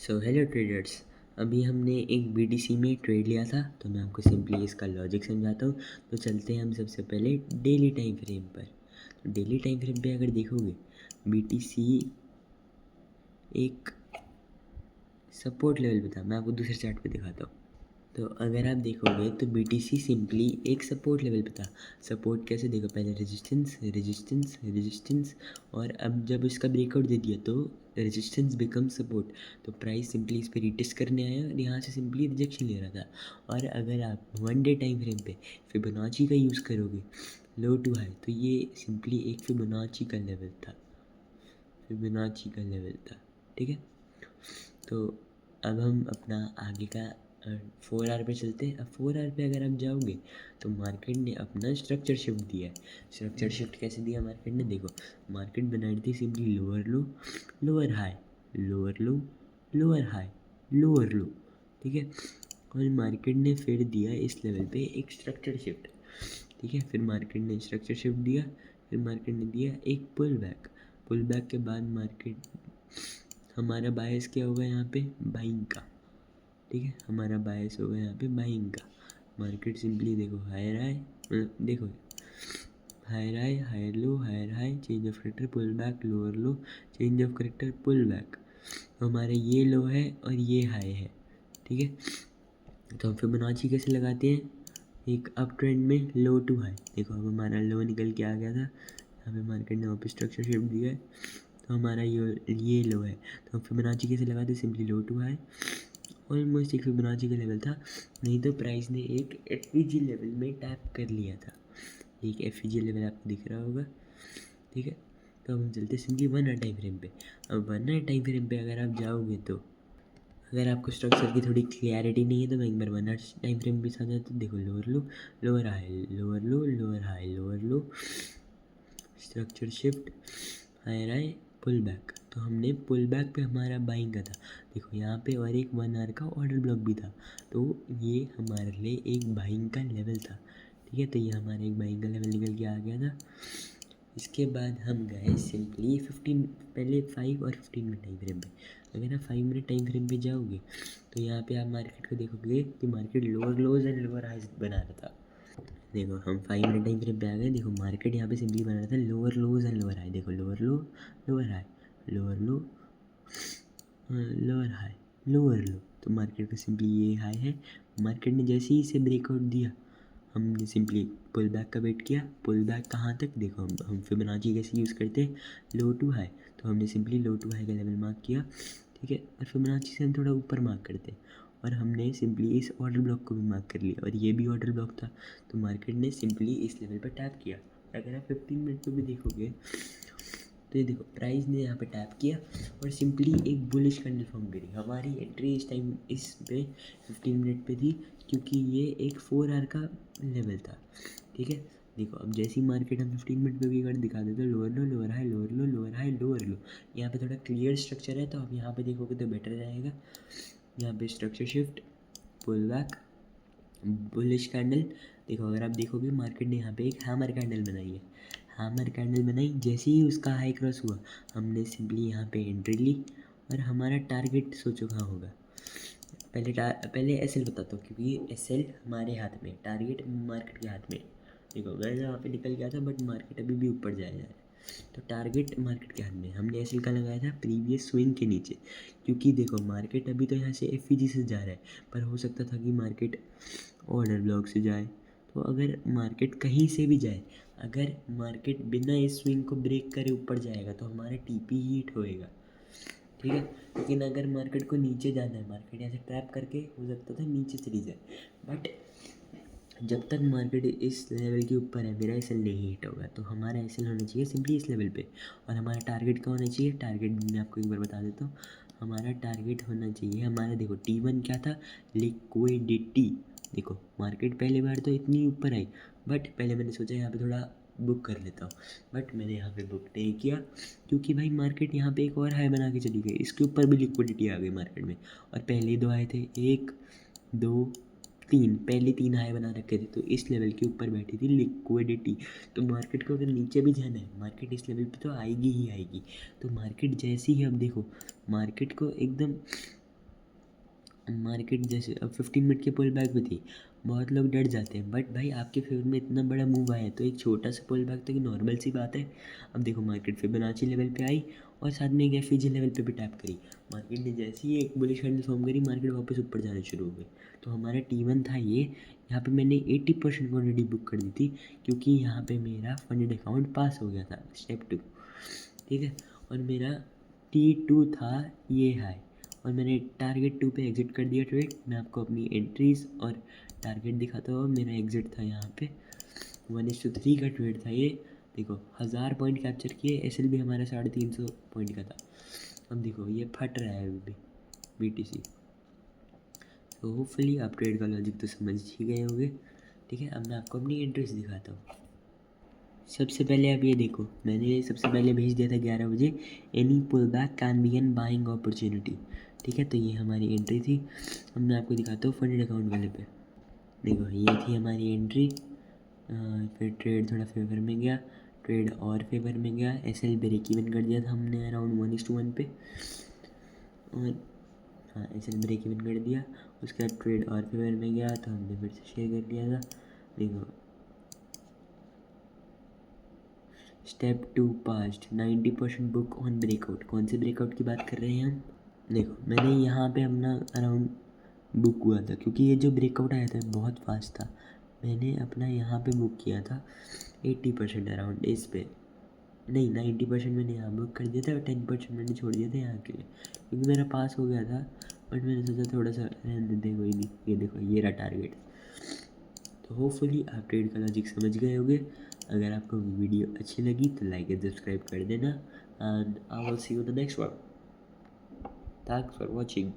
So hello traders. अभी हमने एक बीटीसी में ट्रेड लिया था, तो मैं आपको सिंपली इसका लॉजिक समझाता हूँ। तो चलते हैं हम सबसे पहले डेली टाइम फ्रेम पर। तो डेली टाइम फ्रेम पे अगर देखोगे, बीटीसी एक सपोर्ट लेवल पे था। मैं आपको दूसरे चार्ट पे दिखाता हूँ। तो अगर आप देखोगे तो बीटीसी सिंपली एक सपोर्ट लेवल पे था। सपोर्ट कैसे देखो, पहले रेजिस्टेंस रेजिस्टेंस रेजिस्टेंस, और अब जब इसका ब्रेकआउट दे दिया तो रेजिस्टेंस बिकम सपोर्ट। तो प्राइस सिंपली इस पर रिटेस्ट करने आया और यहाँ से सिंपली रिजेक्शन ले रहा था। और अगर आप 1 डे टाइम फ्रेम पे फिबोनाची का यूज़ करोगे लो टू हाई, तो ये सिंपली एक फिबोनाची का लेवल था। फिबोनाची का लेवल था, ठीक है। तो अब हम अपना आगे का 4 आवर पे चलते हैं। अब 4 आवर पे अगर आप जाओगे तो मार्केट ने अपना स्ट्रक्चर शिफ्ट दिया है। स्ट्रक्चर शिफ्ट कैसे दिया मार्केट ने, देखो मार्केट बनाई थी simply lower low, lower high, lower low, lower high, lower लो, ठीक है। और मार्केट ने फिर दिया इस लेवल पे एक स्ट्रक्चर शिफ्ट, ठीक है। फिर मार्केट ने स्ट्रक्चर शिफ्ट दिया, फिर मार्केट ने दिया एक पुल बैक। पुल बैक के बाद मार्केट, हमारा बायस क्या होगा यहाँ पे, बाइंग का, ठीक है। हमारा बायस होगा यहाँ पे बाइंग का। मार्केट सिंपली देखो हायर हाई, देखो higher high, higher low, higher high, change of character, pull back, lower low, change of character, pull back. तो हमारे ये लो है और ये हाई है, ठीक है। तो हम फिबोनाची कैसे लगाते हैं, एक अप ट्रेंड में लो टू हाई। देखो अब हमारा लो निकल के आ गया था, यहाँ पे मार्केट ने वापस स्ट्रक्चर शिफ्ट दिया है, तो हमारा ये लो है। तो हम फिबोनाची कैसे लगाते हैं, simply low to high. Almost एक फिबोनाची का लेवल था, नहीं तो प्राइस ने एक एफवीजी लेवल में टैप कर लिया था। एक एफवीजी लेवल आपको दिख रहा होगा, ठीक है। तो अब हम चलते सिंपली 1 आवर टाइम फ्रेम पे। अब 1 आवर टाइम फ्रेम पे अगर आप जाओगे, तो अगर आपको स्ट्रक्चर की थोड़ी क्लियरिटी नहीं है तो मैं एक बार 1 आवर टाइम फ्रेम पे समझा, तो देखो lower low, lower high, lower low, lower high, lower low, structure shift, higher high, pull back. तो हमने पुल बैक पे हमारा बाइंग का था, देखो यहाँ पे, और एक 1 आवर का ऑर्डर ब्लॉक भी था। तो ये हमारे लिए एक बाइंग का लेवल था, ठीक है। तो ये हमारा एक बाइंग का लेवल निकल के आ गया था। इसके बाद हम गए सिंपली 15, पहले 5 और 15 मिनट टाइम फ्रेम पे। अगर आप 5 मिनट टाइम फ्रेम पे जाओगे तो यहाँ पे आप मार्केट को देखोगे कि market lower lows and lower highs बना रहा था। देखो हम 5 मिनट टाइम फ्रेम पे आ गए, देखो मार्केट यहाँ पे सिंपली बना रहा था lower lows and lower high. देखो lower low, lower high, lower low, lower high, lower low. तो मार्केट का सिंपली ये हाई है। मार्केट ने जैसे ही इसे ब्रेकआउट दिया, हमने सिंपली पुल बैक का वेट किया। पुल बैक कहाँ तक, देखो हम फिबोनाची कैसे यूज़ करते हैं, लो टू हाई। तो हमने सिंपली लो टू हाई का लेवल मार्क किया, ठीक है। और फिबोनाची से हम थोड़ा ऊपर मार्क करते हैं, और हमने सिंपली इस ऑर्डर ब्लॉक को भी मार्क कर लिया, और ये भी ऑर्डर ब्लॉक था। तो मार्केट ने सिंपली इस लेवल पर टैप किया। अगर आप 15 मिनट पर भी देखोगे तो ये देखो प्राइस ने यहाँ पे टैप किया और सिंपली एक बुलिश कैंडल फॉर्म करी। हमारी एंट्री इस टाइम इस पे 15 मिनट पे थी, क्योंकि ये एक 4 आवर का लेवल था, ठीक है। देखो अब जैसी मार्केट हम 15 मिनट पे भी अगर दिखा देते, lower low, lower high, lower low, lower high, lower लो, यहाँ पे थोड़ा क्लियर स्ट्रक्चर है, तो आप यहाँ पे देखोगे तो बेटर रहेगा। यहाँ पे structure shift, pull back, bullish candle. देखो अगर आप देखोगे मार्केट ने यहाँ पे एक हैमर कैंडल बनाई है। हैमर कैंडल बनाई, जैसे ही उसका हाई क्रॉस हुआ, हमने सिंपली यहाँ पे एंट्री ली, और हमारा टारगेट सोचो कहाँ होगा। पहले एस एल बताता हूँ, क्योंकि एस एल हमारे हाथ में, टारगेट मार्केट के हाथ में। देखो वैसे यहाँ पे निकल गया था, बट मार्केट अभी भी ऊपर जाया जा रहा है। तो टारगेट मार्केट के हाथ में, हमने एस एल का लगाया था प्रीवियस स्विंग के नीचे, क्योंकि देखो मार्केट अभी तो यहाँ से एफ से जा रहा है, पर हो सकता था कि मार्केट ऑर्डर ब्लॉक से जाए। तो अगर मार्केट कहीं से भी जाए, अगर मार्केट बिना इस स्विंग को ब्रेक करे ऊपर जाएगा तो हमारा टीपी हीट होएगा, ठीक है। लेकिन अगर मार्केट को नीचे जाना है, मार्केट ऐसे ट्रैप करके हो सकता था नीचे चली जाए, बट जब तक मार्केट इस लेवल के ऊपर है, मेरा एस एल नहीं हिट होगा। तो हमारा एस एल होना चाहिए सिंपली इस लेवल पे, और हमारा टारगेट का होना चाहिए, टारगेट मैं आपको एक बार बता देता हूँ। हमारा टारगेट होना चाहिए, हमारा देखो T1 क्या था, लिक्विडिटी। देखो मार्केट पहली बार तो इतनी ऊपर आई, बट पहले मैंने सोचा यहाँ पे थोड़ा बुक कर लेता हूँ, बट मैंने यहाँ पे बुक नहीं किया, क्योंकि भाई मार्केट यहाँ पे एक और हाई बना के चली गई, इसके ऊपर भी लिक्विडिटी आ गई मार्केट में। और पहले 2 आए थे, 1 2 3, पहले 3 हाई बना रखे थे, तो इस लेवल के ऊपर बैठी थी लिक्विडिटी। तो मार्केट को अगर नीचे भी जाना है, मार्केट इस लेवल पे तो आएगी ही आएगी। तो मार्केट जैसी ही, अब देखो मार्केट को एकदम मार्केट जैसे अब 15 मिनट के पुल बैक भी थी, बहुत लोग डर जाते हैं, बट भाई आपके फेवर में इतना बड़ा मूव आया है तो एक छोटा सा पुल बैक तो एक नॉर्मल सी बात है। अब देखो मार्केट फिबोनाची लेवल पे आई और साथ में एक एफईजी लेवल पे भी टैप करी। मार्केट ने जैसे ही एक बुलिश कैंडल फॉर्म करी, मार्केट वापस ऊपर जाना शुरू हो गई। तो हमारा T1 था ये, यहाँ पे मैंने 80% क्वान्टिटी बुक कर दी थी, क्योंकि यहाँ पे मेरा फंडेड अकाउंट पास हो गया था स्टेप 2, ठीक है। और मेरा T2 था ये हाई, और मैंने टारगेट 2 पे एग्ज़िट कर दिया ट्रेड। मैं आपको अपनी एंट्रीज़ और टारगेट दिखाता हूँ। मेरा एग्ज़िट था यहाँ पे 1:3 का ट्रेड था ये। देखो 1000 पॉइंट कैप्चर किए, एसएल भी हमारा 350 पॉइंट का था। अब देखो ये फट रहा है अभी भी बीटीसी। तो होपफुली आप ट्रेड का लॉजिक तो समझ ही गए होंगे, ठीक है। अब मैं आपको अपनी एंट्रीज दिखाता हूँ। सबसे पहले आप ये देखो, मैंने सबसे पहले भेज दिया था 11 बजे, any pull back can be an buying opportunity, ठीक है। तो ये हमारी एंट्री थी। अब मैं आपको दिखाता हूँ फंडेड अकाउंट वाले पे। देखो ये थी हमारी एंट्री, फिर ट्रेड थोड़ा फेवर में गया, ट्रेड और फेवर में गया, एसएल ब्रेक इवन कर दिया था हमने अराउंड 1:1 पे, और हाँ एसएल ब्रेक इवन कर दिया। उसके बाद ट्रेड और फेवर में गया तो हमने फिर से शेयर कर दिया था। देखो step 2 past 90% book on breakout. कौन से ब्रेकआउट की बात कर रहे हैं हम? देखो मैंने यहाँ पे अपना अराउंड बुक हुआ था, क्योंकि ये जो ब्रेकआउट आया था बहुत फास्ट था। मैंने अपना यहाँ पे बुक किया था 80% अराउंड इस पे, नहीं 90% मैंने यहाँ बुक कर दिया था, और 10% मैंने छोड़ दिया था यहाँ के लिए, क्योंकि मेरा पास हो गया था। बट मैंने सोचा थोड़ा सा रहने देते हैं, कोई नहीं। ये देखो ये रहा टारगेट। तो होपफुली आप ट्रेड का लॉजिक समझ गए होंगे। अगर आपको वीडियो अच्छी लगी तो लाइक एंड सब्सक्राइब कर देना, and I will see you in the next one. Thanks for watching.